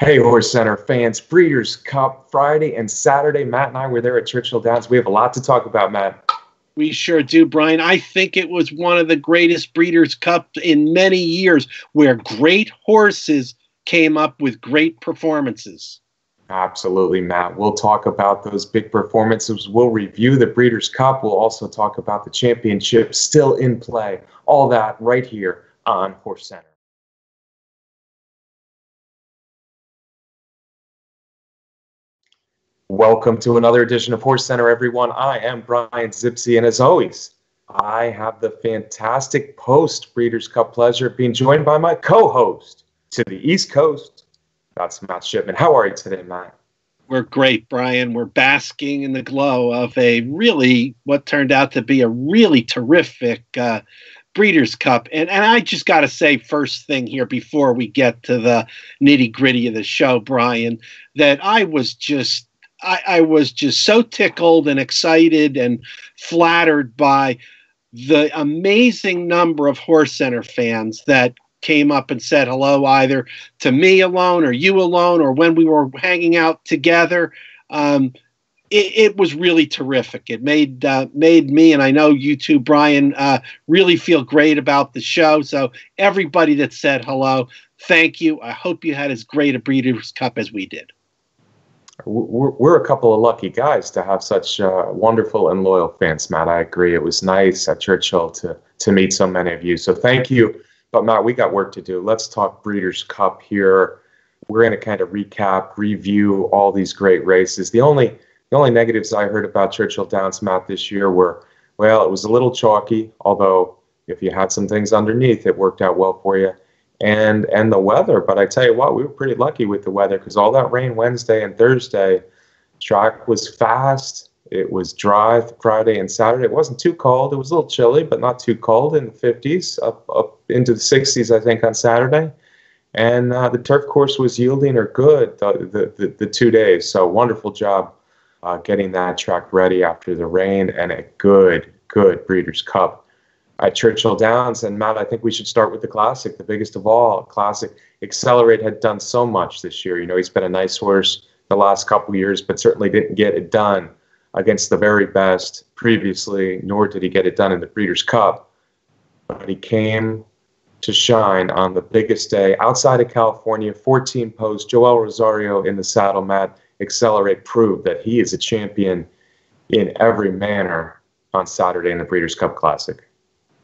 Hey, Horse Center fans, Breeders' Cup Friday and Saturday. Matt and I were there at Churchill Downs. We have a lot to talk about, Matt. We sure do, Brian. I think it was one of the greatest Breeders' Cup in many years, where great horses came up with great performances. Absolutely, Matt. We'll talk about those big performances. We'll review the Breeders' Cup. We'll also talk about the championship still in play. All that right here on Horse Center. Welcome to another edition of Horse Center, everyone. I am Brian Zipsy, and as always, I have the fantastic post-Breeders' Cup pleasure of being joined by my co-host to the East Coast. That's Matt Shipman. How are you today, Matt? We're great, Brian. We're basking in the glow of what turned out to be a really terrific Breeders' Cup. And I just got to say, first thing here, before we get to the nitty-gritty of the show, Brian, that I was just so tickled and excited and flattered by the amazing number of Horse Center fans that came up and said hello, either to me alone or you alone, or when we were hanging out together. It was really terrific. It made me, and I know you too, Brian, really feel great about the show. So everybody that said hello, thank you. I hope you had as great a Breeders' Cup as we did. We're a couple of lucky guys to have such wonderful and loyal fans, Matt. I agree. It was nice at Churchill to meet so many of you. So thank you. But, Matt, we got work to do. Let's talk Breeders' Cup here. We're going to kind of recap, review all these great races. The only negatives I heard about Churchill Downs, Matt, this year were, well, it was a little chalky, although if you had some things underneath, it worked out well for you. And the weather. But I tell you what, we were pretty lucky with the weather because all that rain Wednesday and Thursday, track was fast. It was dry Friday and Saturday. It wasn't too cold. It was a little chilly, but not too cold, in the 50s, up into the 60s, I think, on Saturday. And the turf course was yielding or good the 2 days. So wonderful job getting that track ready after the rain, and a good Breeders' Cup at Churchill Downs. And Matt, I think we should start with the Classic, the biggest of all. Classic. Accelerate had done so much this year. You know, he's been a nice horse the last couple of years, but certainly didn't get it done against the very best previously, nor did he get it done in the Breeders' Cup. But he came to shine on the biggest day outside of California. 14 posts, Joel Rosario in the saddle, Matt. Accelerate proved that he is a champion in every manner on Saturday in the Breeders' Cup Classic.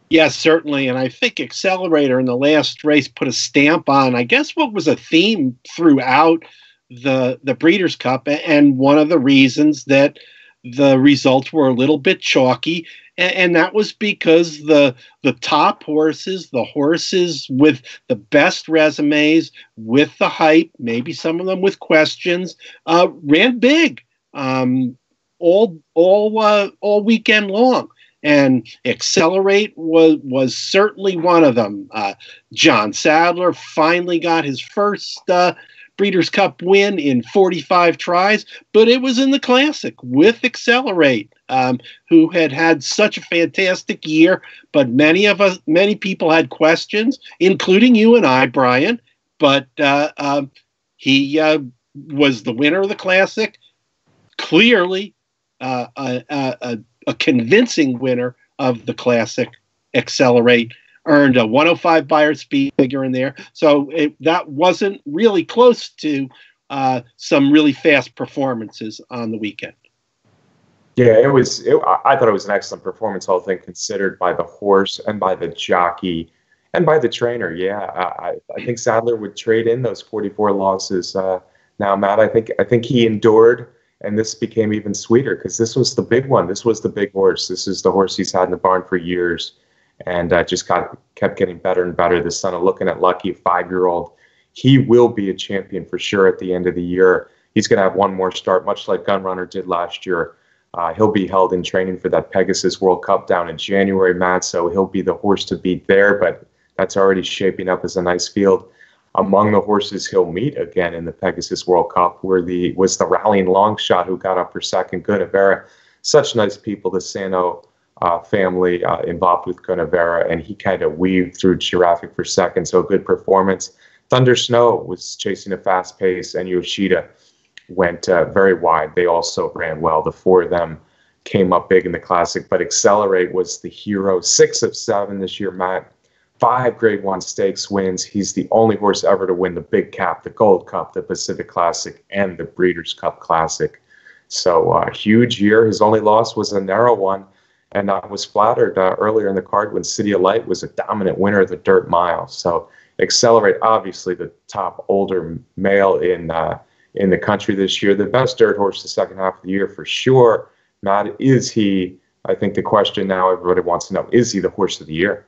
Yes, certainly. And I think Accelerator in the last race put a stamp on, I guess, what was a theme throughout the Breeders' Cup, and one of the reasons that the results were a little bit chalky, and that was because the top horses, the horses with the best resumes, with the hype, maybe some of them with questions, ran big all weekend long. And Accelerate was certainly one of them. John Sadler finally got his first Breeders' Cup win in 45 tries, but it was in the Classic with Accelerate, who had such a fantastic year. But many people had questions, including you and I, Brian. But he was the winner of the Classic, clearly a convincing winner of the Classic. Accelerate earned a 105 Beyer speed figure in there. So that wasn't really close to some really fast performances on the weekend. Yeah, I thought it was an excellent performance, all things considered, by the horse and by the jockey and by the trainer. Yeah, I think Sadler would trade in those 44 losses. Now, Matt, I think he endured. And this became even sweeter because this was the big one. This was the big horse. This is the horse he's had in the barn for years, and just kept getting better and better. The son of Looking at Lucky, a 5-year-old. He will be a champion for sure at the end of the year. He's going to have one more start, much like Gunrunner did last year. He'll be held in training for that Pegasus World Cup down in January, Matt, so he'll be the horse to beat there, but that's already shaping up as a nice field. Among the horses he'll meet again in the Pegasus World Cup was the Rallying Longshot who got up for second, Gunnevera. Such nice people, the Sano family involved with Gunnevera, and he kind of weaved through Giraffic for second, so a good performance. Thunder Snow was chasing a fast pace, and Yoshida went very wide. They also ran well. The four of them came up big in the Classic, but Accelerate was the hero. 6 of 7 this year, Matt. 5 Grade 1 stakes wins. He's the only horse ever to win the Big Cap, the Gold Cup, the Pacific Classic, and the Breeders' Cup Classic. So huge year. His only loss was a narrow one, and I was flattered earlier in the card when City of Light was a dominant winner of the Dirt Mile. So Accelerate, obviously the top older male in the country this year, the best dirt horse the second half of the year for sure. Matt, is he? I think the question now everybody wants to know: is he the horse of the year?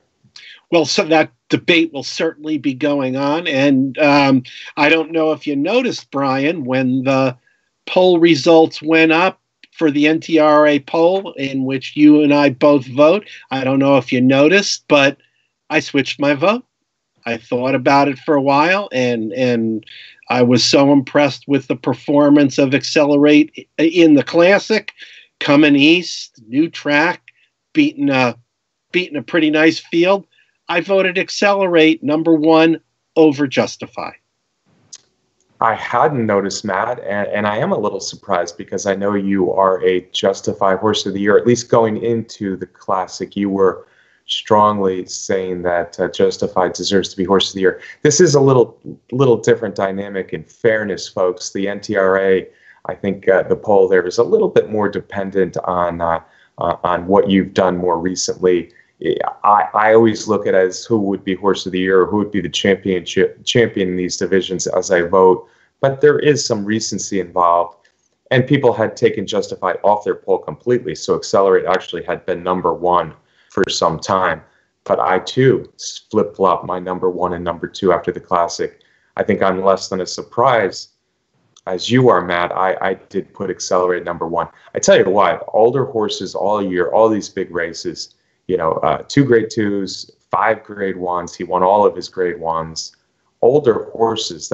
Well, so that debate will certainly be going on. And I don't know if you noticed, Brian, when the poll results went up for the NTRA poll, in which you and I both vote. I don't know if you noticed, but I switched my vote. I thought about it for a while, and I was so impressed with the performance of Accelerate in the Classic, coming east, new track, beating a pretty nice field. I voted Accelerate #1 over Justify. I hadn't noticed, Matt, and I am a little surprised because I know you are a Justify Horse of the Year. At least going into the Classic, you were strongly saying that Justify deserves to be Horse of the Year. This is a little different dynamic. In fairness, folks, the NTRA, I think the poll there is a little bit more dependent on what you've done more recently. I always look at it as who would be Horse of the Year or who would be the champion in these divisions as I vote. But there is some recency involved. And people had taken Justify off their poll completely. So Accelerate actually had been #1 for some time. But I, too, flip-flop my #1 and #2 after the Classic. I think I'm less than as surprised as you are, Matt. I did put Accelerate #1. I tell you what, older horses all year, all these big races, 2 Grade 2s, 5 Grade 1s. He won all of his Grade 1s. Older horses,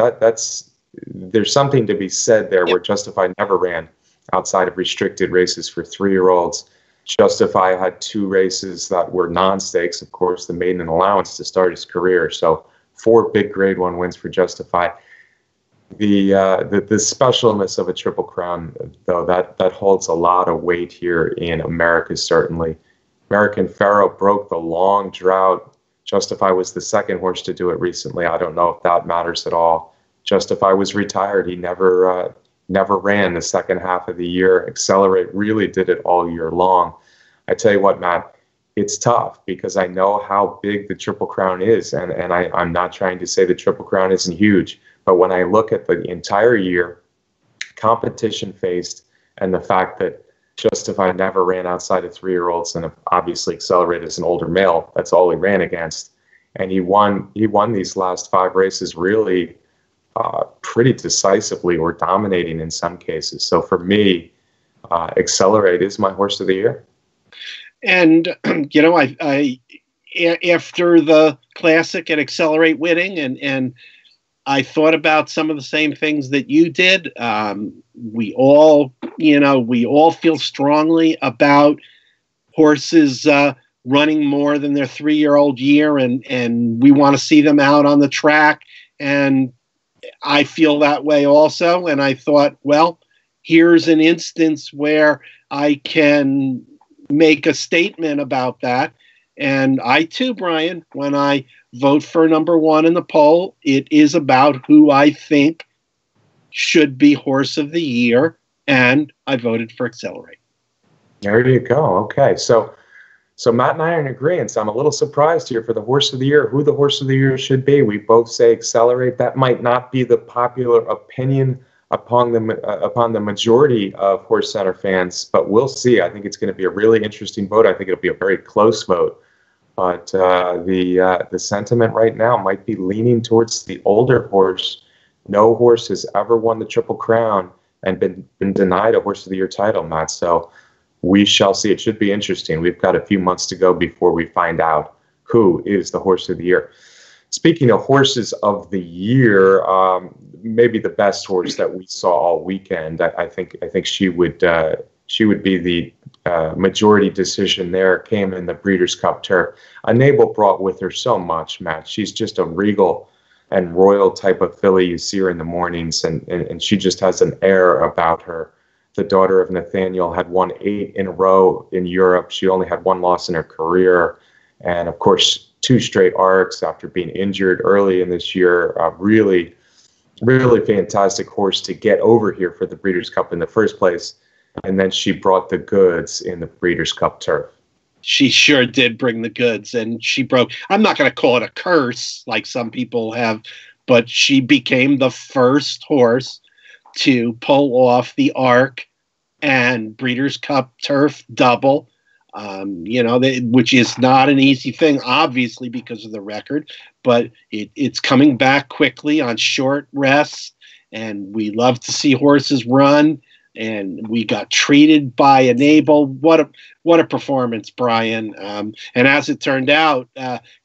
there's something to be said there where Justify never ran outside of restricted races for 3-year-olds. Justify had 2 races that were non-stakes, of course, the Maiden and Allowance to start his career. So 4 big Grade 1 wins for Justify. The specialness of a Triple Crown, though, that holds a lot of weight here in America, certainly. American Pharoah broke the long drought. Justify was the second horse to do it recently. I don't know if that matters at all. Justify was retired. He never ran the second half of the year. Accelerate really did it all year long. I tell you what, Matt, it's tough because I know how big the Triple Crown is, and I'm not trying to say the Triple Crown isn't huge, but when I look at the entire year, competition faced, and the fact that Justify never ran outside of 3-year-olds, and obviously Accelerate as an older male, that's all he ran against. And he won these last 5 races really pretty decisively, or dominating in some cases. So for me, Accelerate is my Horse of the Year. And, I after the Classic and Accelerate winning, and I thought about some of the same things that you did. We all feel strongly about horses running more than their 3-year-old year, and we want to see them out on the track. And I feel that way also. And I thought, well, here's an instance where I can make a statement about that. And I, too, Brian, when I vote for #1 in the poll, it is about who I think should be Horse of the Year, and I voted for Accelerate. There you go. Okay, so Matt and I are in agreement. I'm a little surprised here for the Horse of the Year, who the Horse of the Year should be. We both say Accelerate. That might not be the popular opinion upon the majority of Horse Center fans, but we'll see. I think it's going to be a really interesting vote. I think it'll be a very close vote. But the sentiment right now might be leaning towards the older horse. No horse has ever won the Triple Crown and been denied a Horse of the Year title, Matt. So we shall see. It should be interesting. We've got a few months to go before we find out who is the Horse of the Year. Speaking of Horses of the Year, maybe the best horse that we saw all weekend. I think she would be the majority decision there, came in the Breeders' Cup Turf. Enable brought with her so much, Matt. She's just a regal and royal type of filly. You see her in the mornings, and she just has an air about her. The daughter of Nathaniel had won 8 in a row in Europe. She only had 1 loss in her career. And of course, 2 straight arcs after being injured early in this year. Really, really fantastic horse to get over here for the Breeders' Cup in the first place. And then she brought the goods in the Breeders' Cup Turf. She sure did bring the goods, and she broke, I'm not going to call it a curse like some people have, but she became the first horse to pull off the Arc and Breeders' Cup Turf double, which is not an easy thing, obviously, because of the record, but it's coming back quickly on short rests, and we love to see horses run. And we got treated by Enable. What a performance, Brian! And as it turned out,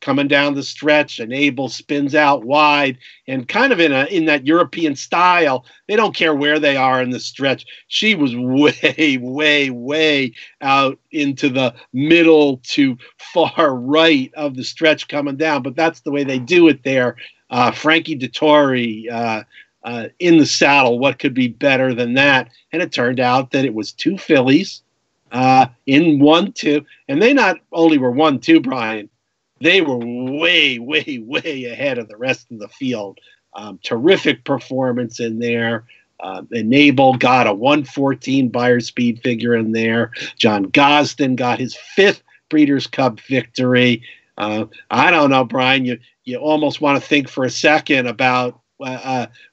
coming down the stretch, Enable spins out wide and kind of in that European style. They don't care where they are in the stretch. She was way, way, way out into the middle to far right of the stretch coming down. But that's the way they do it there. Frankie Dettori. In the saddle, what could be better than that? And it turned out that it was 2 fillies in 1-2. And they not only were 1-2, Brian, they were way, way, way ahead of the rest of the field. Terrific performance in there. Enable got a 114 buyer speed figure in there. John Gosden got his 5th Breeders' Cup victory. I don't know, Brian, you almost want to think for a second about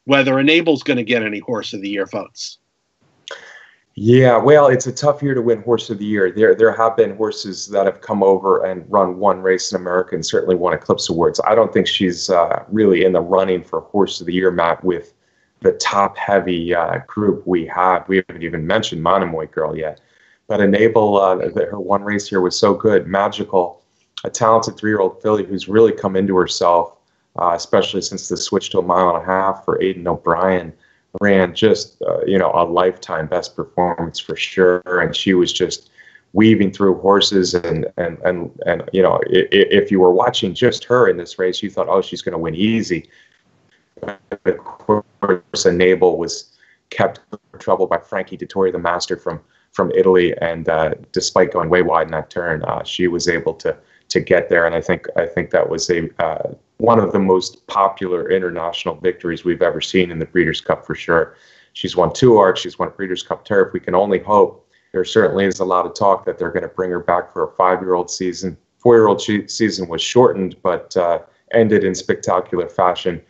whether Enable's going to get any Horse of the Year votes. Yeah, well, it's a tough year to win Horse of the Year. There have been horses that have come over and run 1 race in America and certainly won Eclipse Awards. I don't think she's really in the running for Horse of the Year, Matt, with the top-heavy group we have. We haven't even mentioned Monomoy Girl yet. But Enable, her 1 race here was so good. Magical, a talented 3-year-old filly who's really come into herself. Especially since the switch to a 1.5 mile for Aidan O'Brien, ran just a lifetime best performance for sure, and she was just weaving through horses and if you were watching just her in this race, you thought, oh, she's going to win easy. Of course, Enable was kept in trouble by Frankie Dettori, the master from Italy, and despite going way wide in that turn, she was able to get there, and I think that was one of the most popular international victories we've ever seen in the Breeders' Cup for sure. She's won 2 Arcs, she's won Breeders' Cup Turf. We can only hope. There certainly is a lot of talk that they're going to bring her back for a 5-year-old season. 4-year-old season was shortened, but ended in spectacular fashion.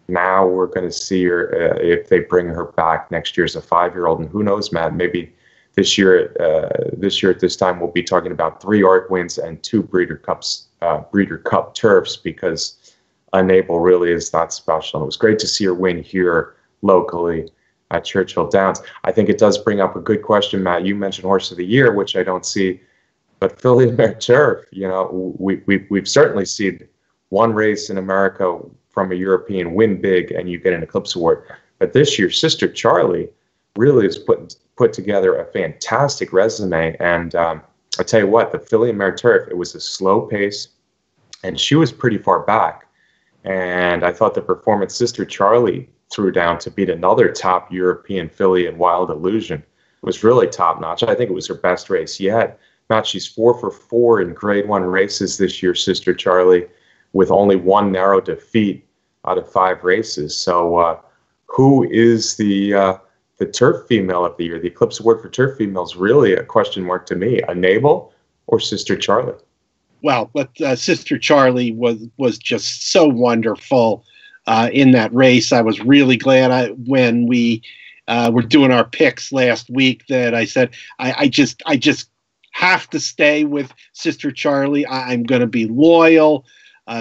Now we're going to see her if they bring her back next year as a 5-year-old, and who knows, Matt? Maybe this year at this time we'll be talking about 3 Arc wins and 2 Breeder Cup Turfs, because Enable really is that special. It was great to see her win here locally at Churchill Downs. I think it does bring up a good question, Matt. You mentioned Horse of the Year, which I don't see, but Filly Mare Turf. We've certainly seen 1 race in America from a European win big, and you get an Eclipse Award. But this year, Sister Charlie really has put together a fantastic resume. And I tell you what, the Filly Mare Turf, it was a slow pace, and she was pretty far back. And I thought the performance Sister Charlie threw down to beat another top European filly in Wild Illusion was really top notch. I think it was her best race yet. Matt, she's 4 for 4 in Grade 1 races this year, Sister Charlie, with only 1 narrow defeat out of 5 races. So who is the Turf Female of the Year? The Eclipse Award for Turf Female is really a question mark to me. Enable or Sister Charlie? Well, but Sister Charlie was just so wonderful in that race. I was really glad when we were doing our picks last week that I said I just have to stay with Sister Charlie. I'm going to be loyal.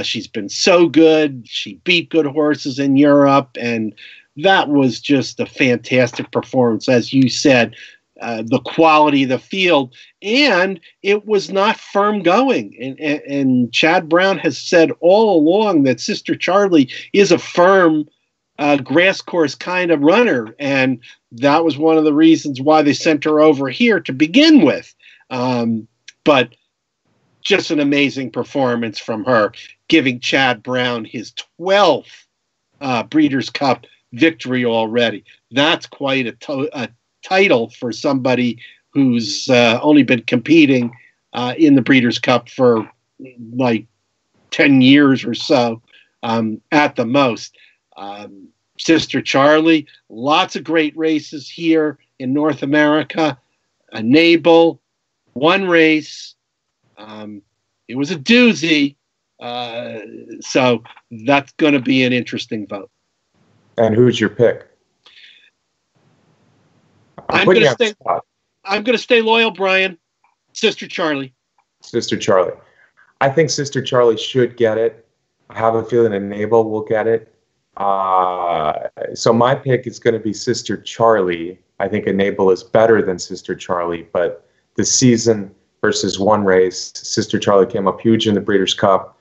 She's been so good. She beat good horses in Europe, and that was just a fantastic performance, as you said. The quality of the field, and it was not firm going. And Chad Brown has said all along that Sister Charlie is a firm grass course kind of runner, and that was one of the reasons why they sent her over here to begin with. But just an amazing performance from her, giving Chad Brown his 12th Breeders' Cup victory already. That's quite a title for somebody who's only been competing in the Breeders' Cup for like 10 years or so at the most. Sister Charlie, lots of great races here in North America. Enable, one race. It was a doozy. So that's going to be an interesting vote. And who's your pick? I'm going to stay loyal, Brian. Sister Charlie. Sister Charlie. I think Sister Charlie should get it. I have a feeling Enable will get it. So my pick is going to be Sister Charlie. I think Enable is better than Sister Charlie, but the season versus one race, Sister Charlie came up huge in the Breeders' Cup.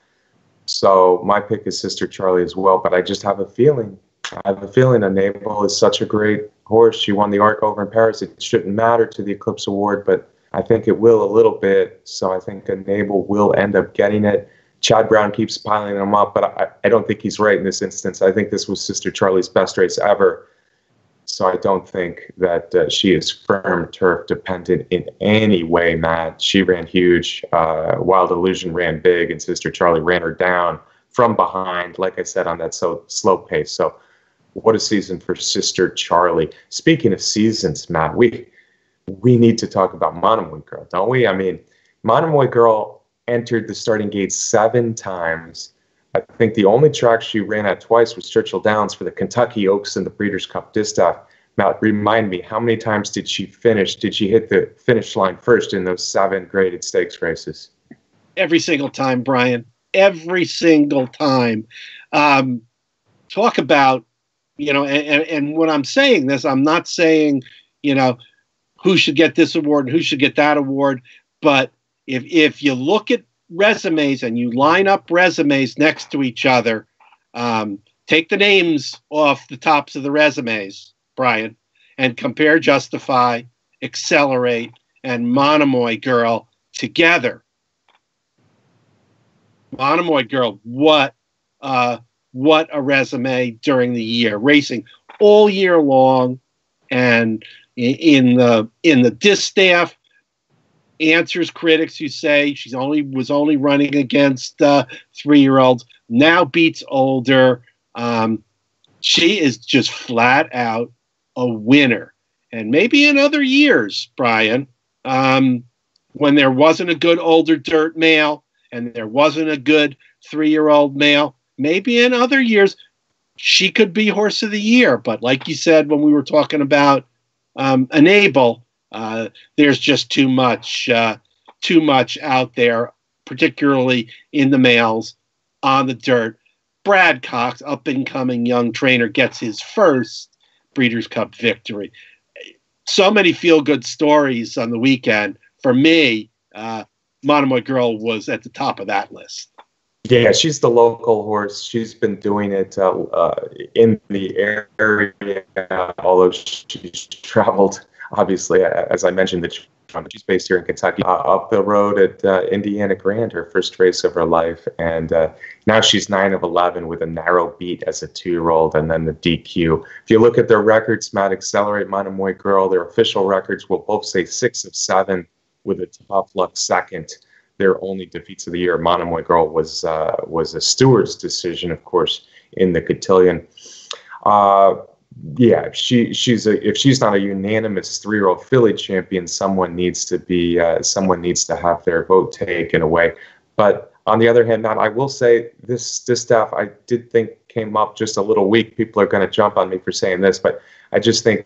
So my pick is Sister Charlie as well, but I just have a feeling. Enable is such a great horse. She won the ARC over in Paris. It shouldn't matter to the Eclipse Award, but I think it will a little bit. So I think Enable will end up getting it. Chad Brown keeps piling them up, but I don't think he's right in this instance. I think this was Sister Charlie's best race ever. So I don't think that she is firm turf dependent in any way, Matt. She ran huge. Wild Illusion ran big, and Sister Charlie ran her down from behind, like I said, on that slow pace. So what a season for Sister Charlie. Speaking of seasons, Matt, we need to talk about Monomoy Girl, don't we? I mean, Monomoy Girl entered the starting gate 7 times. I think the only track she ran at twice was Churchill Downs for the Kentucky Oaks and the Breeders' Cup Distaff. Matt, remind me, how many times did she finish? Did she hit the finish line first in those 7 graded stakes races? Every single time, Brian. Every single time. Talk about, and when I'm saying this, I'm not saying, who should get this award and who should get that award. But if you look at resumes and you line up resumes next to each other, take the names off the tops of the resumes, Brian, and compare Justify, Accelerate, and Monomoy Girl together. Monomoy Girl, what a resume during the year, racing all year long, and in the distaff, answers critics who say she was only running against 3-year-olds, now beats older. She is just flat out a winner. And maybe in other years, Brian, when there wasn't a good older dirt male and there wasn't a good 3-year-old male, maybe in other years she could be Horse of the Year. But like you said, when we were talking about Enable, there's just too much out there, particularly in the males on the dirt. Brad Cox, up and coming young trainer, gets his first Breeders' Cup victory. So many feel good stories on the weekend. For me, Monomoy Girl was at the top of that list. Yeah, she's the local horse. She's been doing it in the area, although she's traveled, obviously, as I mentioned, she's based here in Kentucky, up the road at Indiana Grand, her first race of her life. And now she's 9 of 11 with a narrow beat as a 2-year-old and then the DQ. If you look at their records, Matt, Accelerate, Monomoy Girl, their official records will both say 6 of 7 with a Tough Luck second. Their only defeats of the year, Monomoy Girl, was a steward's decision, of course, in the cotillion. Yeah, if she's not a unanimous 3-year-old filly champion, someone needs to have their vote taken away. But on the other hand, Matt, I will say this staff I did think came up just a little weak. People are going to jump on me for saying this, but I just think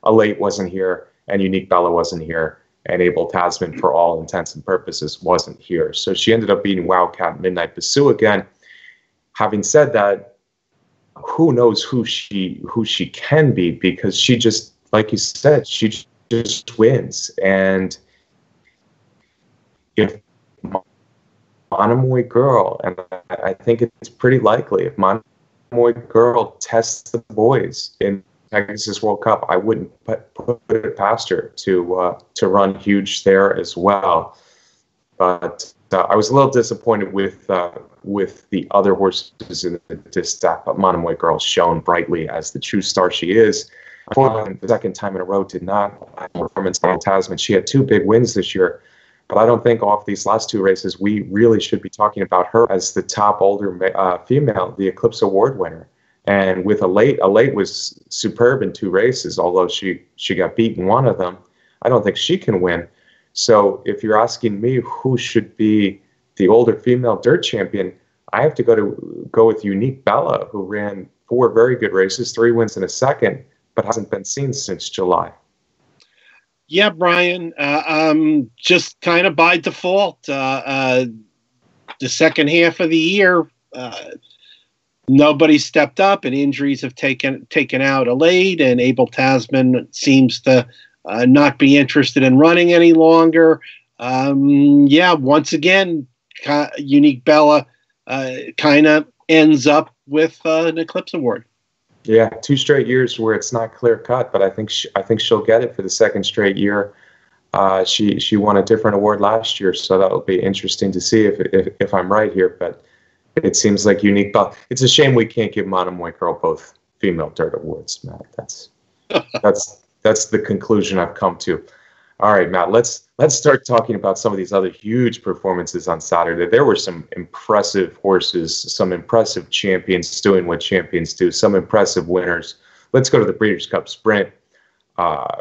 Elate wasn't here and Unique Bella wasn't here. And Abel Tasman, for all intents and purposes, wasn't here. So she ended up beating Wildcat Midnight Basue again. Having said that, who knows who she can be, because she just, like you said, she just wins. And if Monomoy Girl, and I think it's pretty likely, if Monomoy Girl tests the boys in Texas World Cup, I wouldn't put it past her to run huge there as well. But I was a little disappointed with the other horses in this stack, but Monomoy Girl shone brightly as the true star she is. The second time in a row did not performance on Tasman. She had 2 big wins this year, but I don't think off these last 2 races we really should be talking about her as the top older female, the Eclipse Award winner. And with Elate was superb in 2 races, although she got beaten one of them. I don't think she can win. So if you're asking me who should be the older female dirt champion, I have to go with Unique Bella, who ran 4 very good races, 3 wins and a second, but hasn't been seen since July. Yeah, Brian, just kind of by default, the second half of the year, nobody stepped up, and injuries have taken out Elate, and Abel Tasman seems to not be interested in running any longer. Once again, Unique Bella kind of ends up with an Eclipse Award. Yeah, 2 straight years where it's not clear cut, but I think she'll get it for the second straight year. She won a different award last year, so that'll be interesting to see if I'm right here. But it seems like Unique Bella. It's a shame we can't give Monomoy Girl both female dirt awards, Matt. That's the conclusion I've come to. All right, Matt, let's start talking about some of these other huge performances on Saturday. There were some impressive horses, some impressive champions doing what champions do, some impressive winners. Let's go to the Breeders' Cup Sprint.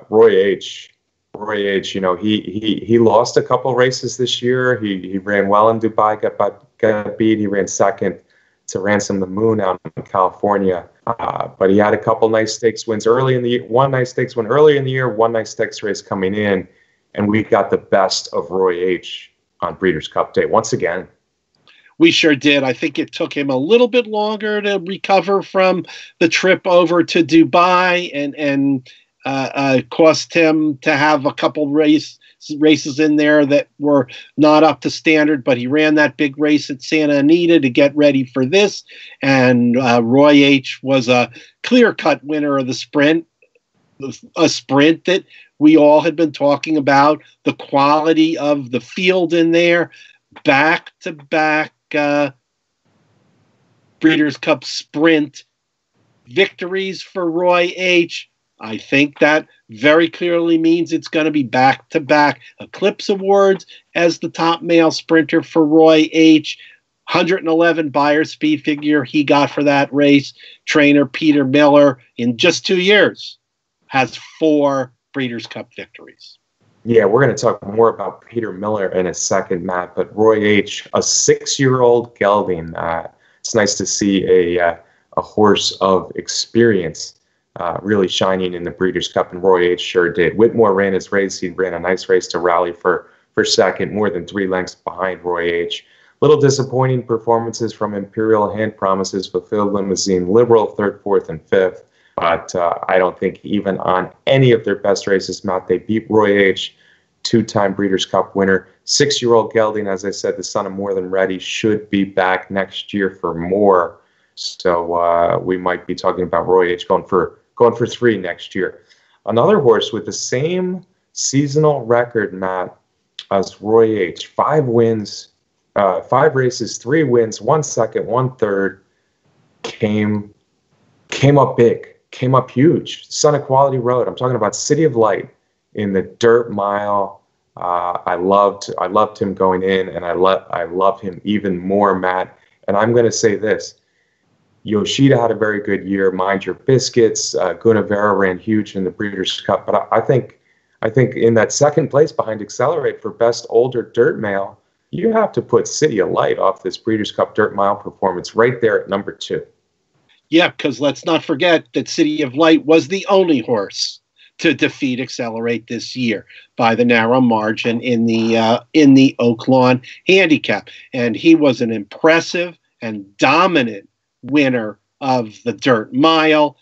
Roy H., he lost a couple races this year. He ran well in Dubai, got beat. He ran second to Ransom the Moon out in California. But he had a couple nice stakes wins early in the year, one nice stakes win early in the year, one nice stakes race coming in, and we got the best of Roy H. on Breeders' Cup Day once again. We sure did. I think it took him a little bit longer to recover from the trip over to Dubai, and cost him to have a couple races in there that were not up to standard, but he ran that big race at Santa Anita to get ready for this, and Roy H. was a clear-cut winner of the sprint, a sprint that we all had been talking about, the quality of the field in there, back-to-back Breeders' Cup Sprint victories for Roy H. I think that very clearly means it's going to be back-to-back Eclipse Awards as the top male sprinter for Roy H. 111 Beyer speed figure he got for that race. Trainer Peter Miller, in just 2 years, has 4 Breeders' Cup victories. Yeah, we're going to talk more about Peter Miller in a second, Matt, but Roy H., a 6-year-old gelding. It's nice to see a horse of experience really shining in the Breeders' Cup, and Roy H. sure did. Whitmore ran his race. He ran a nice race to rally for second, more than 3 lengths behind Roy H. Little disappointing performances from Imperial, Hand Promises, Fulfilled Limousine, Liberal, 3rd, 4th, and 5th. But I don't think even on any of their best races, Matt, they beat Roy H., 2-time Breeders' Cup winner. 6-year-old gelding, as I said, the son of More Than Ready, should be back next year for more. So we might be talking about Roy H. going for 3 next year. Another horse with the same seasonal record, Matt, as Roy H. 5 wins, 5 races, 3 wins, 1 second, 1 third. Came up big, came up huge. Son of Quality Road. I'm talking about City of Light in the dirt mile. I loved him going in, and I love him even more, Matt. And I'm going to say this. Yoshida had a very good year. Mind Your Biscuits. Gunavera ran huge in the Breeders' Cup. But I think in that second place behind Accelerate for best older dirt male, you have to put City of Light off this Breeders' Cup dirt mile performance right there at number 2. Yeah, because let's not forget that City of Light was the only horse to defeat Accelerate this year by the narrow margin in the Oaklawn Handicap. And he was an impressive and dominant winner of the dirt mile.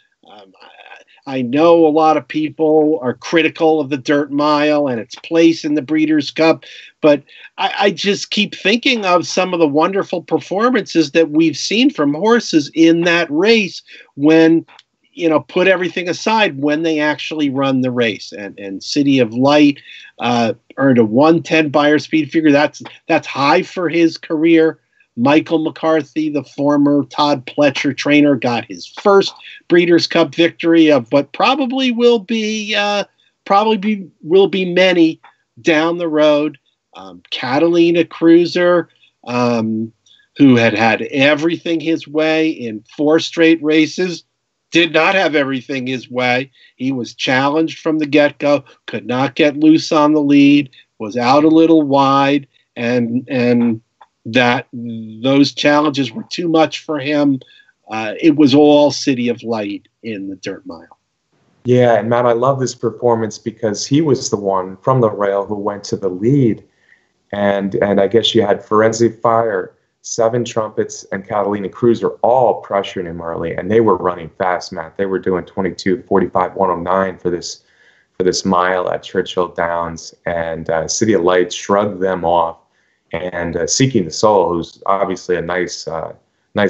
I know a lot of people are critical of the dirt mile and its place in the Breeders' Cup, but I just keep thinking of some of the wonderful performances that we've seen from horses in that race when put everything aside when they actually run the race. And City of Light earned a 110 Beyer speed figure. That's high for his career. Michael McCarthy, the former Todd Pletcher trainer, got his first Breeders' Cup victory, but probably will be many down the road. Catalina Cruiser, who had everything his way in 4 straight races, did not have everything his way. He was challenged from the get-go, could not get loose on the lead, was out a little wide, and that those challenges were too much for him. It was all City of Light in the dirt mile. Yeah, and Matt, I love this performance because he was the one from the rail who went to the lead. And I guess you had Forensic Fire, Seven Trumpets, and Catalina Cruiser all pressuring him early, and they were running fast, Matt. They were doing 22:45, 109 for this mile at Churchill Downs, and City of Light shrugged them off. And Seeking the Soul, who's obviously a nice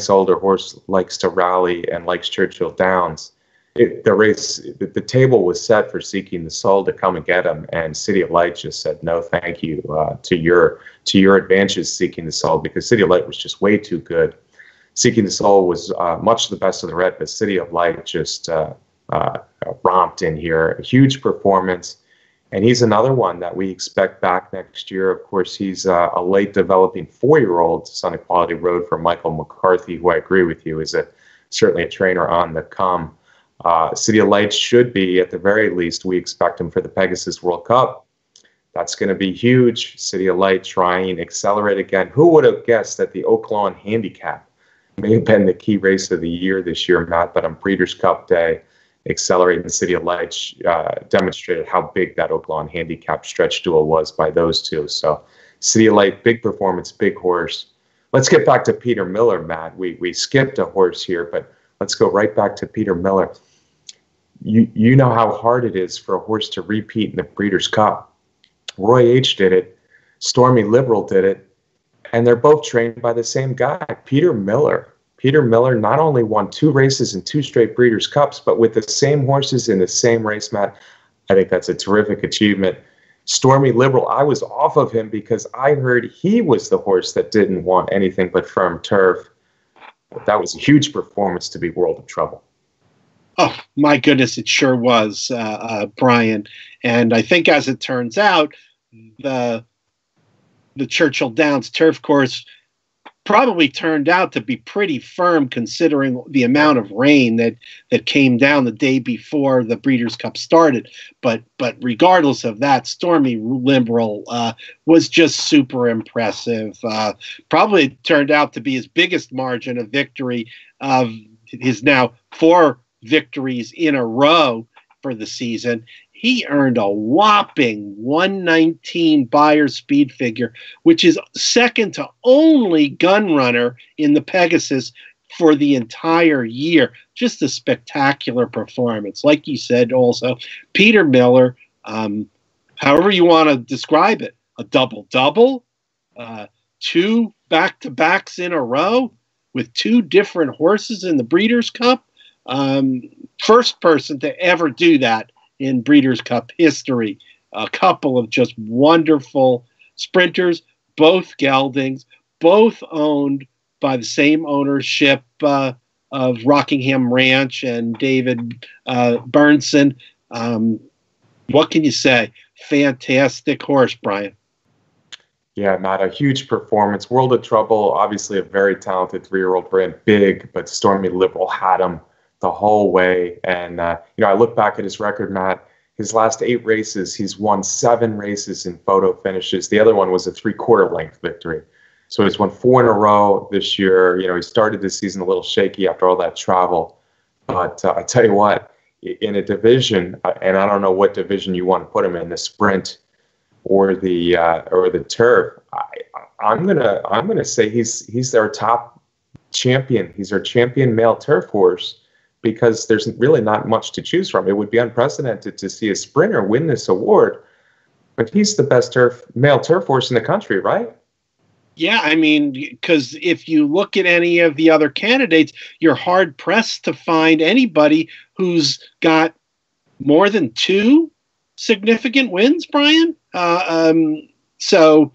older horse, likes to rally and likes Churchill Downs. The table was set for Seeking the Soul to come and get him, and City of Light just said no, thank you to your advantages, Seeking the Soul, because City of Light was just way too good. Seeking the Soul was much the best of the red, but City of Light just romped in here. A huge performance, and he's another one that we expect back next year. Of course, he's a late developing 4-year-old son of Quality Road for Michael McCarthy, who I agree with you is certainly a trainer on the come. City of Light should be, at the very least, we expect him for the Pegasus World Cup. That's going to be huge. City of Light trying Accelerate again. Who would have guessed that the Oaklawn Handicap may have been the key race of the year this year, Matt, but on Breeders' Cup Day, Accelerate and City of Light demonstrated how big that Oaklawn Handicap stretch duel was by those two. So City of Light, big performance, big horse. Let's get back to Peter Miller, Matt. We skipped a horse here, but let's go right back to Peter Miller. You know how hard it is for a horse to repeat in the Breeders' Cup. Roy H. did it. Stormy Liberal did it. And they're both trained by the same guy, Peter Miller. Peter Miller not only won 2 races in 2 straight Breeders' Cups, but with the same horses in the same race, Matt. I think that's a terrific achievement. Stormy Liberal, I was off of him because I heard he was the horse that didn't want anything but firm turf. But that was a huge performance to be World of Trouble. Oh, my goodness, it sure was, Brian. And I think, as it turns out, the Churchill Downs turf course probably turned out to be pretty firm considering the amount of rain that came down the day before the Breeders' Cup started. But regardless of that, Stormy Liberal was just super impressive. Probably turned out to be his biggest margin of victory of his now 4 victories in a row for the season. He earned a whopping 119 Beyer speed figure, which is second to only Gunrunner in the Pegasus for the entire year. Just a spectacular performance. Like you said, also, Peter Miller, however you want to describe it, a double-double, 2 back-to-backs in a row with 2 different horses in the Breeders' Cup. First person to ever do that in Breeders' Cup history. A couple of just wonderful sprinters, both geldings, both owned by the same ownership of Rockingham Ranch and David Bernson. What can you say? Fantastic horse, Brian. Yeah, Matt, a huge performance. World of Trouble, obviously a very talented 3-year-old, ran big, but Stormy Liberal had him the whole way. And, I look back at his record, Matt. His last 8 races, he's won 7 races in photo finishes. The other one was a 3/4 length victory. So he's won 4 in a row this year. He started this season a little shaky after all that travel. But I tell you what, in a division, and I don't know what division you want to put him in, the sprint or the turf, I'm gonna say he's our top champion. He's our champion male turf horse, because there's really not much to choose from. It would be unprecedented to see a sprinter win this award, but he's the best male turf horse in the country, right? Yeah, I mean, because if you look at any of the other candidates, you're hard-pressed to find anybody who's got more than 2 significant wins, Brian. So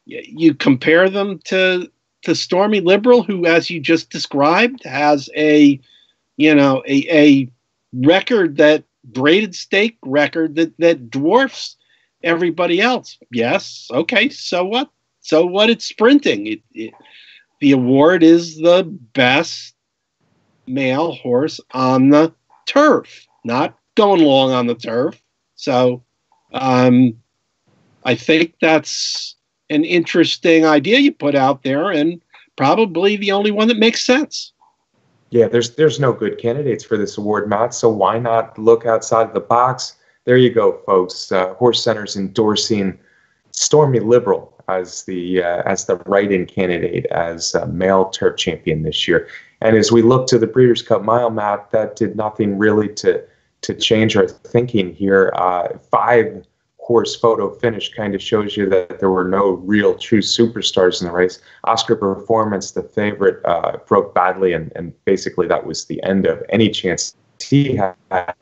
you compare them to Stormy Liberal, who, as you just described, has a record, that braided stake record that dwarfs everybody else. Yes, okay, so what? So what? It's sprinting. The award is the best male horse on the turf, not going long on the turf. So I think that's an interesting idea you put out there, and probably the only one that makes sense. Yeah, there's no good candidates for this award, Matt, so why not look outside the box? There you go, folks. Horse Center's endorsing Stormy Liberal as the write-in candidate as male turf champion this year. And as we look to the Breeders' Cup Mile, Matt, that did nothing really to change our thinking here. 5-horse photo finish kind of shows you that there were no real true superstars in the race. Oscar Performance, the favorite, broke badly, and basically that was the end of any chance he had.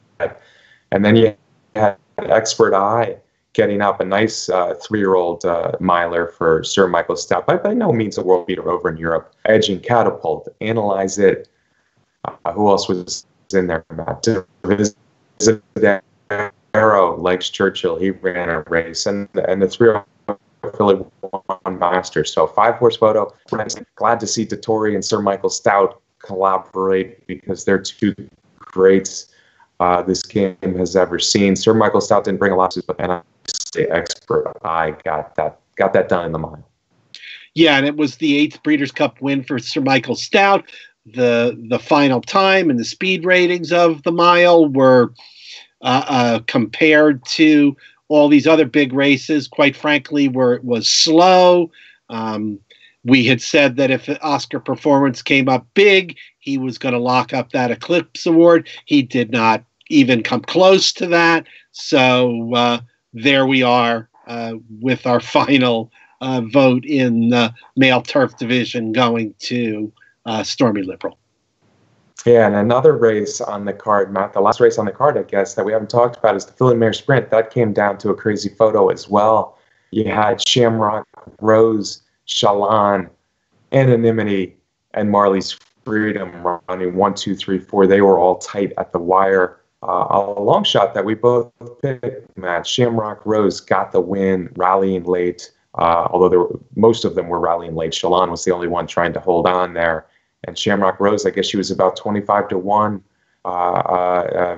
And then you had Expert Eye getting up, a nice 3-year-old miler for Sir Michael Stout, by no means a world beater over in Europe. Edging Catapult, Analyze It. Who else was in there, Matt? Arrow, Legs Churchill, he ran a race, and the 3-year-old Philly won Master. So 5-horse photo. Glad to see Dettori and Sir Michael Stout collaborate, because they're 2 greats this game has ever seen. Sir Michael Stout didn't bring a lot, but Expert Eye got that done in the mile. Yeah, and it was the 8th Breeders' Cup win for Sir Michael Stout. The final time and the speed ratings of the mile were compared to all these other big races, quite frankly, where it was slow. We had said that if Oscar Performance came up big, he was going to lock up that Eclipse Award. He did not even come close to that. So there we are with our final vote in the male turf division going to Stormy Liberal. Yeah, and another race on the card, Matt, the last race on the card, I guess, that we haven't talked about is the Filly Mare Sprint. That came down to a crazy photo as well. You had Shamrock Rose, Shalan, Anonymity, and Marley's Freedom running 1, 2, 3, 4. They were all tight at the wire. A long shot that we both picked, Matt. Shamrock Rose got the win, rallying late, although most of them were rallying late. Shalan was the only one trying to hold on there. And Shamrock Rose, I guess she was about 25-1,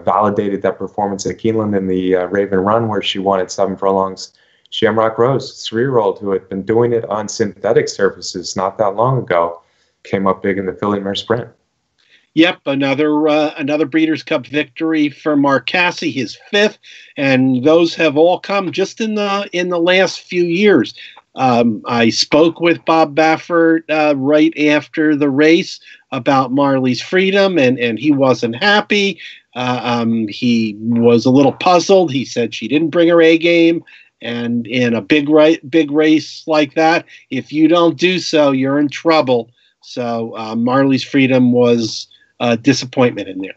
validated that performance at Keeneland in the Raven Run, where she won at 7 furlongs. Shamrock Rose, 3-year-old who had been doing it on synthetic surfaces not that long ago, came up big in the Filly Mare Sprint. Yep, another Breeders' Cup victory for Mark Casse, his 5th, and those have all come just in the last few years. I spoke with Bob Baffert right after the race about Marley's Freedom, and he wasn't happy. He was a little puzzled. He said she didn't bring her A game, and in a big race like that, if you don't do so, you're in trouble. So Marley's Freedom was a disappointment in there.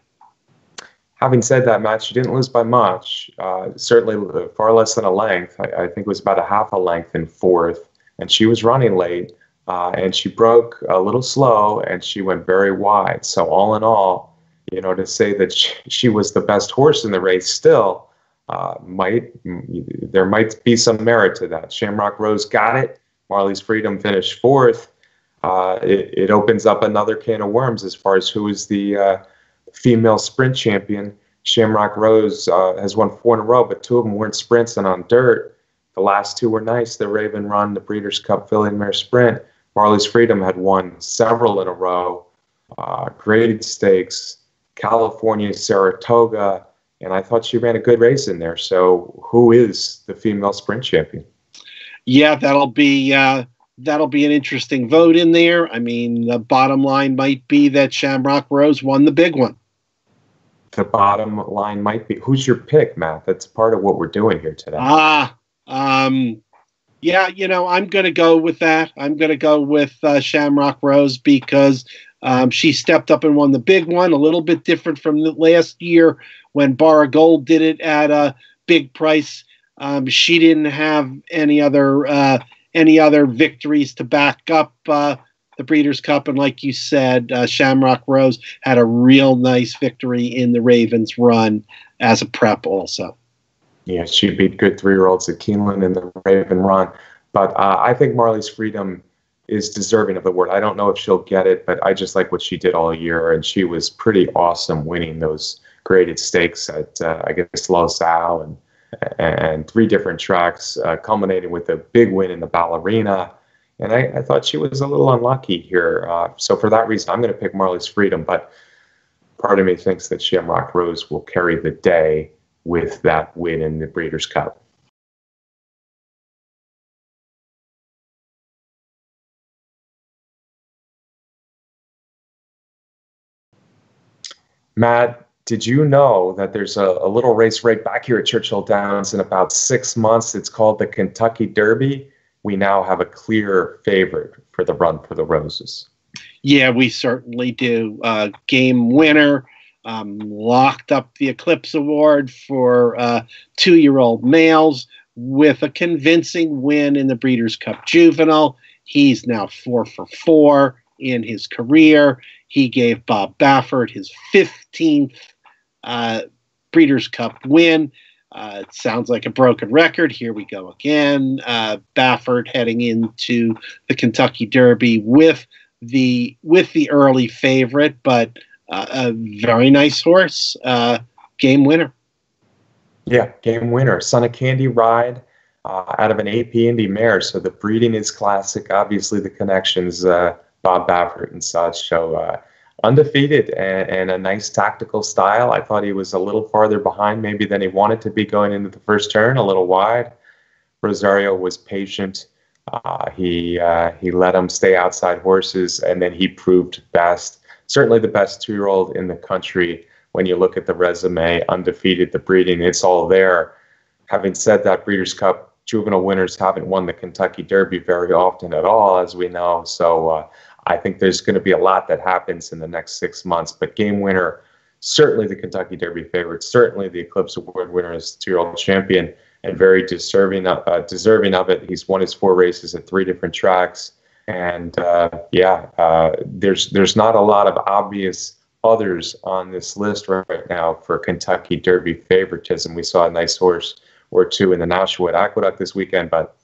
Having said that, Matt, she didn't lose by much. Certainly far less than a length. I think it was about a half a length in 4th. And she was running late, and she broke a little slow, and she went very wide. So all in all, to say that she was the best horse in the race still, there might be some merit to that. Shamrock Rose got it. Marley's Freedom finished 4th. It opens up another can of worms as far as who is the female sprint champion. Shamrock Rose has won 4 in a row, but 2 of them weren't sprints and on dirt. The last 2 were nice. The Raven Run, the Breeders' Cup Filly Mare Sprint. Marley's Freedom had won several in a row. Graded Stakes, California, Saratoga, and I thought she ran a good race in there. So who is the female sprint champion? Yeah, that'll be an interesting vote in there. I mean, the bottom line might be that Shamrock Rose won the big one. The bottom line might be. Who's your pick, Matt? That's part of what we're doing here today. Yeah, I'm going to go with that. I'm going to go with Shamrock Rose because She stepped up and won the big one, a little bit different from the last year when Bara Gold did it at a big price. She didn't have any other victories to back up the Breeders' Cup, and like you said, Shamrock Rose had a real nice victory in the Ravens run as a prep also. Yeah, she beat good 3-year-olds at Keeneland in the Raven run. But I think Marley's Freedom is deserving of the award. I don't know if she'll get it, but I just like what she did all year, and she was pretty awesome winning those graded stakes at, I guess, Los Al and 3 different tracks, culminating with a big win in the Ballerina. And I thought she was a little unlucky here. So for that reason, I'm going to pick Marley's Freedom, but part of me thinks that Shamrock Rose will carry the day with that win in the Breeders' Cup. Matt, did you know that there's a little race right back here at Churchill Downs in about 6 months? It's called the Kentucky Derby. We now have a clear favorite for the Run for the Roses. Yeah, we certainly do. Game winner locked up the Eclipse Award for 2-year-old males with a convincing win in the Breeders' Cup Juvenile. He's now 4 for 4 in his career. He gave Bob Baffert his 15th Breeders' Cup win. It sounds like a broken record. Here we go again. Baffert heading into the Kentucky Derby with the early favorite, but a very nice horse. Game winner. Yeah, game winner. Son of Candy ride out of an AP Indy mare. So the breeding is classic. Obviously, the connections, Bob Baffert and such. So undefeated and a nice tactical style. I thought he was a little farther behind maybe than he wanted to be going into the first turn, a little wide. Rosario was patient. He let him stay outside horses, and then he proved best. Certainly the best 2-year-old in the country when you look at the resume, undefeated, the breeding, it's all there. Having said that, Breeders' Cup juvenile winners haven't won the Kentucky Derby very often at all, as we know. So I think there's going to be a lot that happens in the next 6 months. But game winner, certainly the Kentucky Derby favorite, certainly the Eclipse Award winner as 2-year-old champion, and very deserving of it. He's won his 4 races at 3 different tracks. And there's not a lot of obvious others on this list right now for Kentucky Derby favoritism. We saw a nice horse or 2 in the Nashua Aqueduct this weekend, but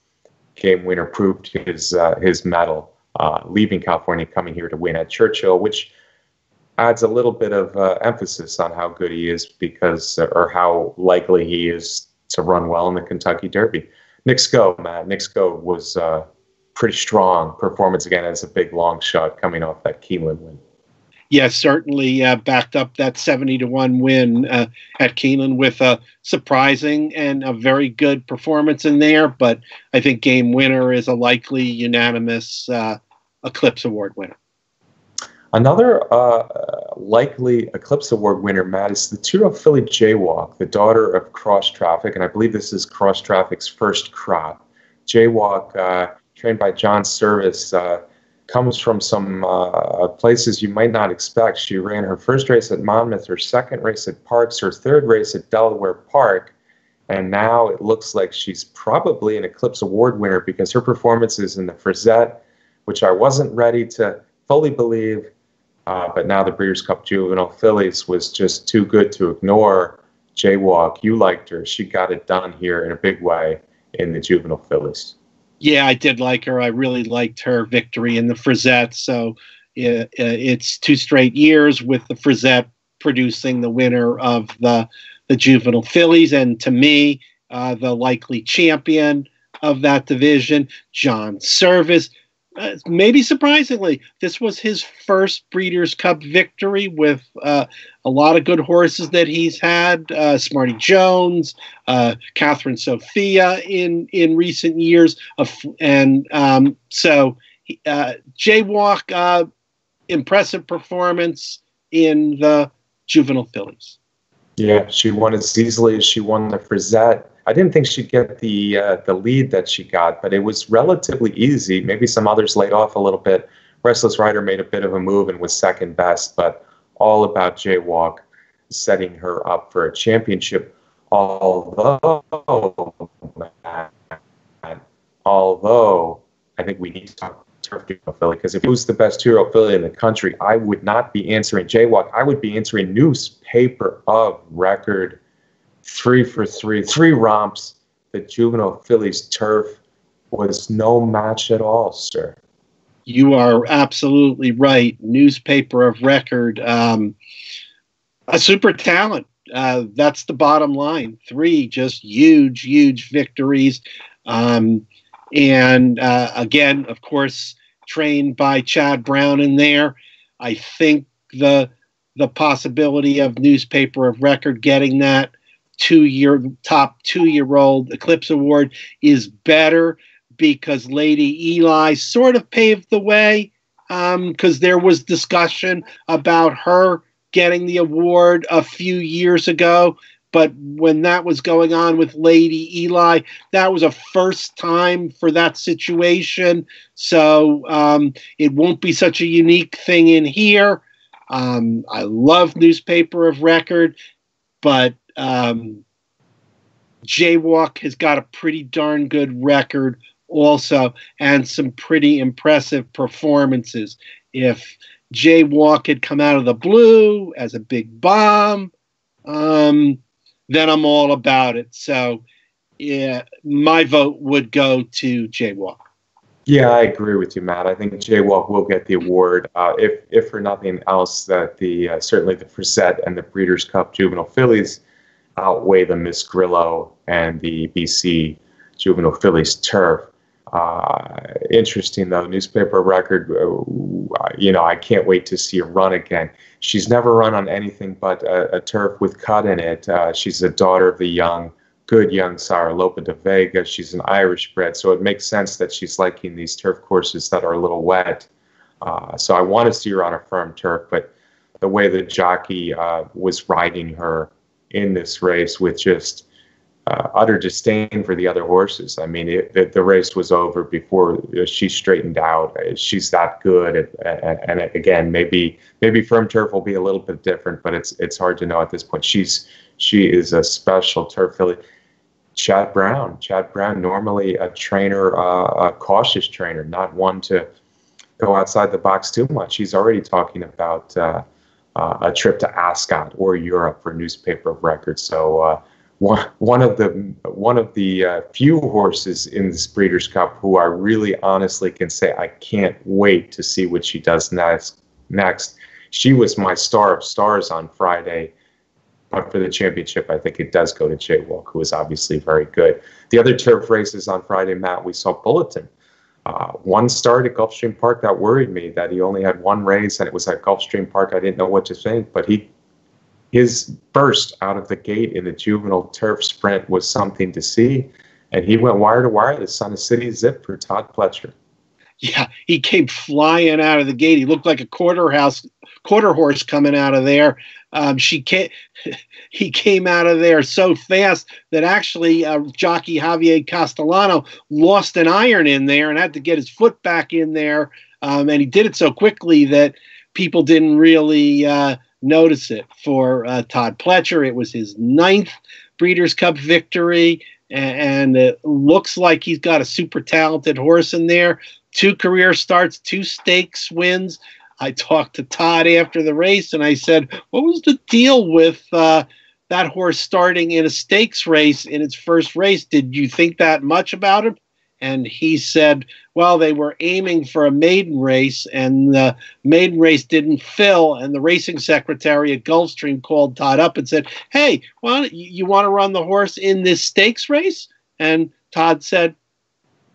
game winner proved his mettle, leaving California, coming here to win at Churchill, which adds a little bit of emphasis on how good he is or how likely he is to run well in the Kentucky Derby. Nick Sko, Matt. Nick Sko was pretty strong performance again as a big long shot coming off that Keeneland win. Yeah, certainly backed up that 70-1 win at Keeneland with a surprising and a very good performance in there. But I think game winner is a likely unanimous Eclipse Award winner. Another likely Eclipse Award winner, Matt, is the 2-year-old filly Jaywalk, the daughter of Cross Traffic, and I believe this is Cross Traffic's first crop. Jaywalk, trained by John Service, comes from some places you might not expect. She ran her first race at Monmouth, her second race at Parks, her third race at Delaware Park, and now it looks like she's probably an Eclipse Award winner because her performances in the Frizette, which I wasn't ready to fully believe, but now the Breeders' Cup Juvenile Fillies was just too good to ignore. Jaywalk, you liked her. She got it done here in a big way in the Juvenile Fillies. Yeah, I did like her. I really liked her victory in the Frizette. So it's 2 straight years with the Frizette producing the winner of the Juvenile Fillies. And to me, the likely champion of that division, John Service. Maybe surprisingly, this was his first Breeders' Cup victory with a lot of good horses that he's had. Smarty Jones, Catherine Sophia in recent years. So Jaywalk, impressive performance in the Juvenile Fillies. Yeah, she won as easily as she won the Frizette. I didn't think she'd get the lead that she got, but it was relatively easy. Maybe some others laid off a little bit. Restless Rider made a bit of a move and was second best, but all about Jaywalk setting her up for a championship. Although I think we need to talk turf juvenile filly, because if it was the best two-year-old filly in the country, I would not be answering Jaywalk. I would be answering Newspaper of Record. 3 for 3, 3 romps. The juvenile filly's turf was no match at all, sir. You are absolutely right. Newspaper of Record, a super talent. That's the bottom line. 3 just huge victories. And again, of course, trained by Chad Brown in there. I think the possibility of Newspaper of Record getting that top 2-year-old Eclipse Award is better, because Lady Eli sort of paved the way, because there was discussion about her getting the award a few years ago. But when that was going on with Lady Eli, that was a first time for that situation. So it won't be such a unique thing in here. I love Newspaper of Record, but Jaywalk has got a pretty darn good record also, and some pretty impressive performances. If Jaywalk had come out of the blue as a big bomb, then I'm all about it. So yeah, my vote would go to Jaywalk. Yeah, I agree with you, Matt. I think Jaywalk will get the award, if for nothing else, that certainly the Frisette and the Breeders' Cup Juvenile Fillies outweigh the Miss Grillo and the BC Juvenile Fillies turf. Interesting, though, Newspaper Record, I can't wait to see her run again. She's never run on anything but a turf with cut in it. She's a daughter of the good young sire, Lope de Vega. She's an Irish bred, so it makes sense that she's liking these turf courses that are a little wet. So I want to see her on a firm turf, but the way the jockey was riding her in this race with just utter disdain for the other horses. I mean, the race was over before she straightened out. She's that good, and again, maybe firm turf will be a little bit different, but it's hard to know at this point. She is a special turf filly. Chad Brown, normally a trainer, a cautious trainer, not one to go outside the box too much. He's already talking about a trip to Ascot or Europe for Newspaper of Record. So one of the few horses in this Breeders' Cup who I really honestly can say I can't wait to see what she does next. She was my star of stars on Friday, but for the championship, I think it does go to Jaywalk, who is obviously very good. The other turf races on Friday, Matt, we saw Bulletin. One start at Gulfstream Park, that worried me that he only had one race, and it was at Gulfstream Park. I didn't know what to think, but his burst out of the gate in the juvenile turf sprint was something to see, and he went wire to wire. The Son of City Zip for Todd Pletcher. Yeah, he came flying out of the gate. He looked like a quarter horse coming out of there. He came out of there so fast that actually jockey Javier Castellano lost an iron in there and had to get his foot back in there. And he did it so quickly that people didn't really notice it. For Todd Pletcher, it was his 9th Breeders' Cup victory, and it looks like he's got a super talented horse in there. 2 career starts, 2 stakes wins. I talked to Todd after the race, and I said, what was the deal with that horse starting in a stakes race in its first race? Did you think that much about him? And he said, well, they were aiming for a maiden race, and the maiden race didn't fill, and the racing secretary at Gulfstream called Todd up and said, hey, well, you want to run the horse in this stakes race? And Todd said,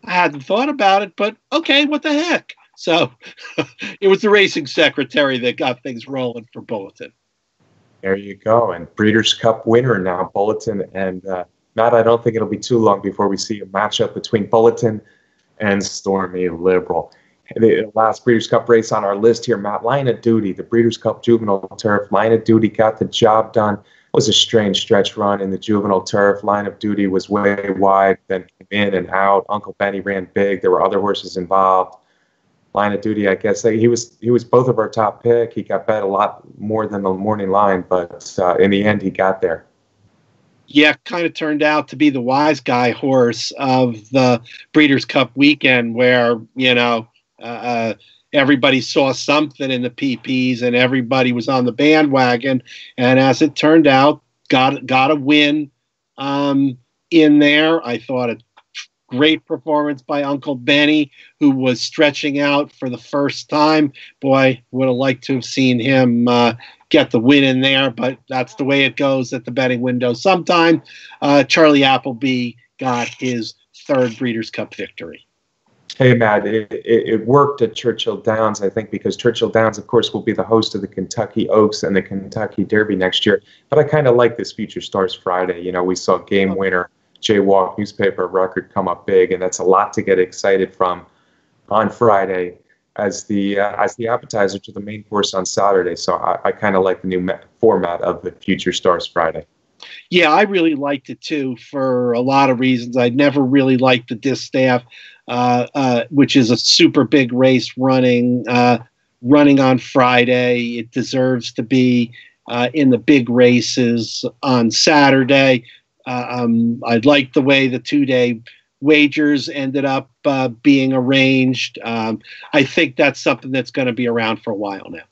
I hadn't thought about it, but okay, what the heck? So it was the racing secretary that got things rolling for Bulletin. There you go. And Breeders' Cup winner now, Bulletin. And Matt, I don't think it'll be too long before we see a matchup between Bulletin and Stormy Liberal. The last Breeders' Cup race on our list here, Matt, Line of Duty, the Breeders' Cup Juvenile Turf. Line of Duty got the job done. It was a strange stretch run in the Juvenile Turf. Line of Duty was way wide, then came in and out. Uncle Benny ran big. There were other horses involved. line of duty, I guess. He was both of our top pick. He got bet a lot more than the morning line, but in the end, he got there. Yeah, kind of turned out to be the wise guy horse of the Breeders' Cup weekend, where everybody saw something in the PPs and everybody was on the bandwagon. And as it turned out, got a win in there. I thought a great performance by Uncle Benny, who was stretching out for the first time. Boy, would have liked to have seen him get the win in there, but that's the way it goes at the betting window. Sometime Charlie Appleby got his third Breeders' Cup victory. Hey, Matt, it worked at Churchill Downs, I think, because Churchill Downs, of course, will be the host of the Kentucky Oaks and the Kentucky Derby next year. But I kind of like this Future Stars Friday. We saw game winner Jaywalk newspaper record come up big, and that's a lot to get excited from on Friday as the appetizer to the main course on Saturday. So I kind of like the new format of the Future Stars Friday. Yeah, I really liked it too for a lot of reasons. I never really liked the Distaff, which is a super big race running on Friday. It deserves to be in the big races on Saturday. I like the way the 2-day wagers ended up being arranged. I think that's something that's going to be around for a while now.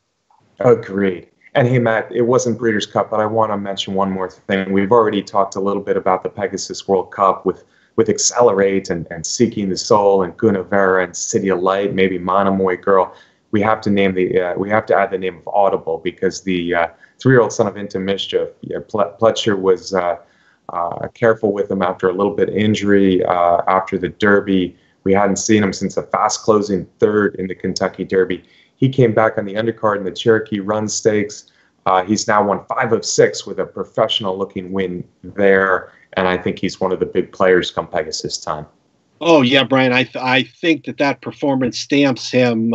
Agreed. And hey, Matt, it wasn't Breeders' Cup, but I want to mention one more thing. We've already talked a little bit about the Pegasus World Cup with Accelerate and Seeking the Soul and Gunavera and City of Light, maybe Monomoy Girl. We have to add the name of Audible, because the 3-year-old son of Into Mischief, Pletcher was careful with him after a little bit of injury after the Derby. We hadn't seen him since the fast closing third in the Kentucky Derby. He came back on the undercard in the Cherokee Run Stakes. He's now won 5 of 6 with a professional-looking win there, and I think he's one of the big players come Pegasus time. Oh, yeah, Brian, I think that performance stamps him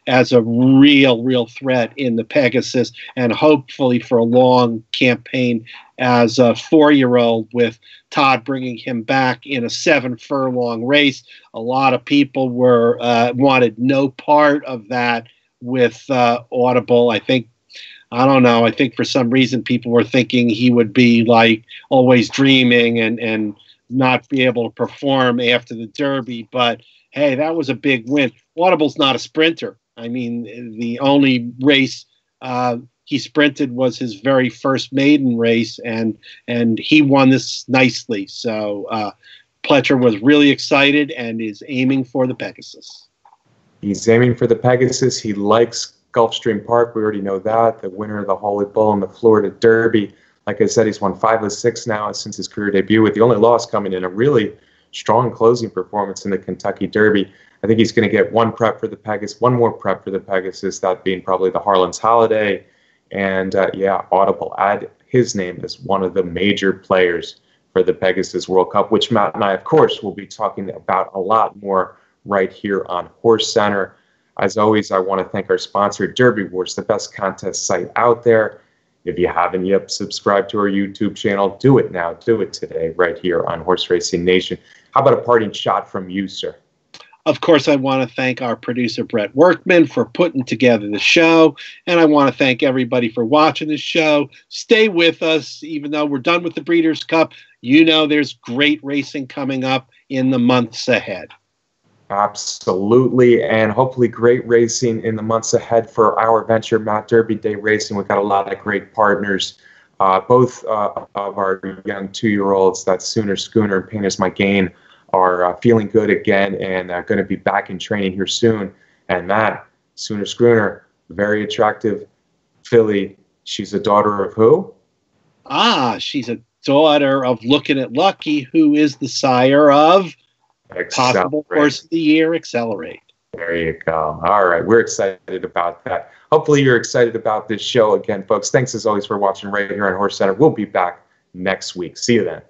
as a real threat in the Pegasus, and hopefully for a long campaign as a 4-year-old, with Todd bringing him back in a 7-furlong race. A lot of people wanted no part of that with Audible. I think for some reason people were thinking he would be like Always Dreaming and not be able to perform after the Derby. But hey, that was a big win. Audible's not a sprinter. I mean, the only race he sprinted was his very first maiden race, and he won this nicely. So Pletcher was really excited and is aiming for the Pegasus. He's aiming for the Pegasus. He likes Gulfstream Park. We already know that. The winner of the Holy Bull and the Florida Derby. Like I said, he's won 5 of 6 now since his career debut, with the only loss coming in a really strong closing performance in the Kentucky Derby. I think he's going to get one more prep for the Pegasus, that being probably the Harlan's Holiday. And Audible, add his name as one of the major players for the Pegasus World Cup, which Matt and I, of course, will be talking about a lot more right here on Horse Center. As always, I want to thank our sponsor, Derby Wars, the best contest site out there. If you haven't yet subscribed to our YouTube channel, do it now. Do it today right here on Horse Racing Nation. How about a parting shot from you, sir? Of course, I want to thank our producer, Brett Workman, for putting together the show. And I want to thank everybody for watching the show. Stay with us, even though we're done with the Breeders' Cup. There's great racing coming up in the months ahead. Absolutely, and hopefully great racing in the months ahead for our venture, Matt Derby Day Racing. We've got a lot of great partners, both of our young 2-year-olds, that's Sooner Schooner and Pain Is My Gain, are feeling good again and going to be back in training here soon. And Matt, Sooner Schooner, very attractive filly. She's a daughter of who? She's a daughter of Looking at Lucky, who is the sire of possible Horse of the Year, Accelerate. There you go. All right. We're excited about that. Hopefully you're excited about this show again, folks. Thanks as always for watching right here on Horse Center. We'll be back next week. See you then.